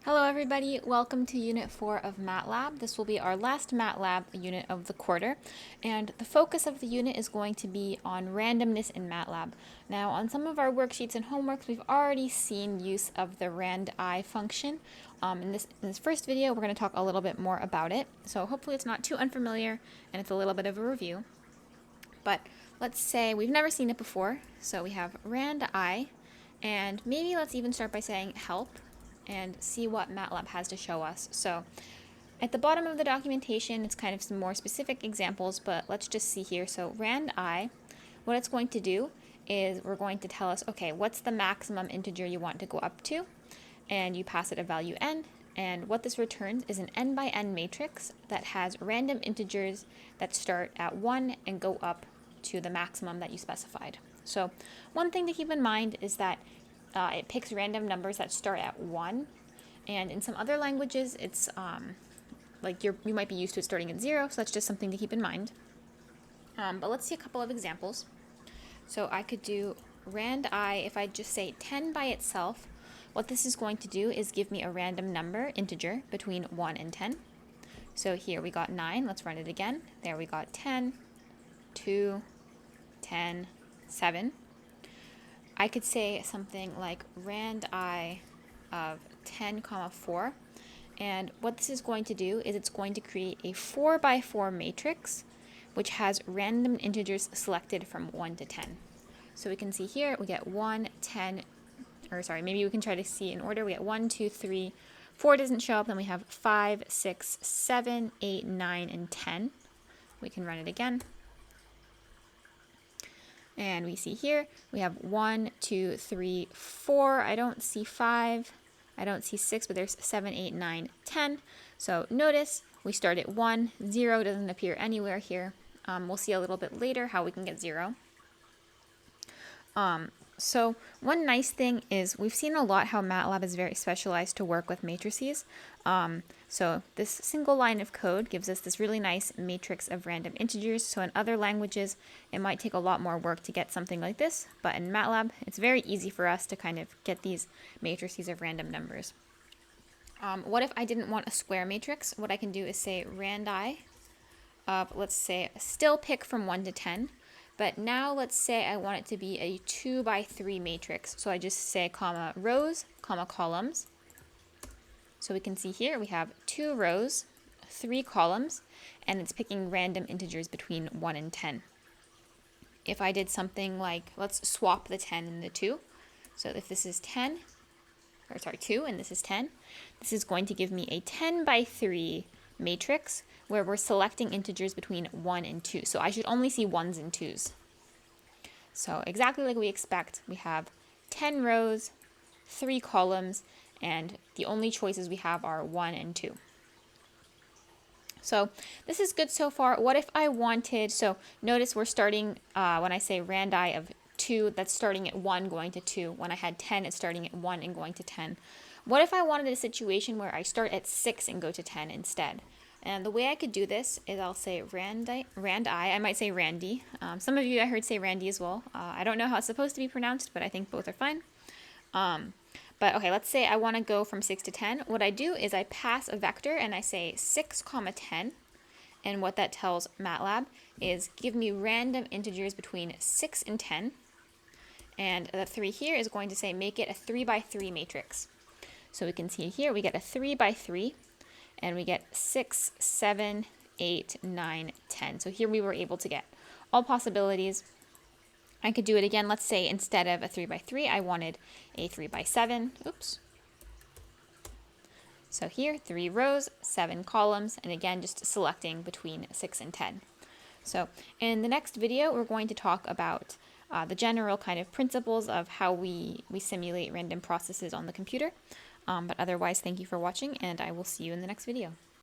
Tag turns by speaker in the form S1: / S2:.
S1: Hello everybody, welcome to Unit 4 of MATLAB. This will be our last MATLAB unit of the quarter, and the focus of the unit is going to be on randomness in MATLAB. Now on some of our worksheets and homeworks we've already seen use of the randi function. In this first video we're going to talk a little bit more about it, so hopefully it's not too unfamiliar and it's a little bit of a review. But let's say we've never seen it before, so we have randi, and maybe let's even start by saying help and see what MATLAB has to show us. So at the bottom of the documentation, it's kind of some more specific examples, but let's just see here. So randi, what it's going to do is we're going to tell us, okay, what's the maximum integer you want to go up to? And you pass it a value n, and what this returns is an n by n matrix that has random integers that start at 1 and go up to the maximum that you specified. So one thing to keep in mind is that it picks random numbers that start at 1, and in some other languages it's like you might be used to it starting at 0, so that's just something to keep in mind. But let's see a couple of examples. So I could do randi, if I just say 10 by itself, what this is going to do is give me a random number, integer, between 1 and 10. So here we got 9, let's run it again. There we got 10, 2, 10, 7. I could say something like randi of 10, 4, and what this is going to do is it's going to create a 4 by 4 matrix which has random integers selected from 1 to 10. So we can see here we get 1, 10, or sorry, maybe we can try to see in order. We get 1, 2, 3, 4 doesn't show up, then we have 5, 6, 7, 8, 9, and 10. We can run it again. And we see here, we have 1, 2, 3, 4. I don't see 5. I don't see 6, but there's 7, 8, 9, 10. So notice we start at 1. 0 doesn't appear anywhere here. We'll see a little bit later how we can get 0. So one nice thing is we've seen a lot how MATLAB is very specialized to work with matrices. So this single line of code gives us this really nice matrix of random integers. So in other languages, it might take a lot more work to get something like this, but in MATLAB, it's very easy for us to kind of get these matrices of random numbers. What if I didn't want a square matrix? What I can do is say randi of, let's say, still pick from 1 to 10. But now let's say I want it to be a 2 by 3 matrix. So I just say comma rows, comma columns. So we can see here we have 2 rows, 3 columns, and it's picking random integers between 1 and 10. If I did something like, let's swap the 10 and the 2. So if this is 10, or sorry, 2, and this is 10, this is going to give me a 10 by 3 matrix where we're selecting integers between 1 and 2. So I should only see 1s and 2s. So exactly like we expect, we have 10 rows, 3 columns, and the only choices we have are 1 and 2. So this is good so far. What if I wanted, so notice we're starting, when I say randi of 2, that's starting at 1 going to 2. When I had 10, it's starting at 1 and going to 10. What if I wanted a situation where I start at 6 and go to 10 instead? And the way I could do this is I'll say randi, I might say randi. Some of you I heard say randi as well. I don't know how it's supposed to be pronounced, but I think both are fine. But okay, let's say I want to go from 6 to 10. What I do is I pass a vector and I say 6, 10. And what that tells MATLAB is give me random integers between 6 and 10. And the 3 here is going to say make it a 3 by 3 matrix. So we can see here we get a 3 by 3. And we get 6, 7, 8, 9, 10. So here we were able to get all possibilities. I could do it again. Let's say instead of a 3 by 3, I wanted a 3 by 7. Oops. So here, 3 rows, 7 columns, and again, just selecting between 6 and 10. So in the next video, we're going to talk about the general kind of principles of how we simulate random processes on the computer. But otherwise, thank you for watching, and I will see you in the next video.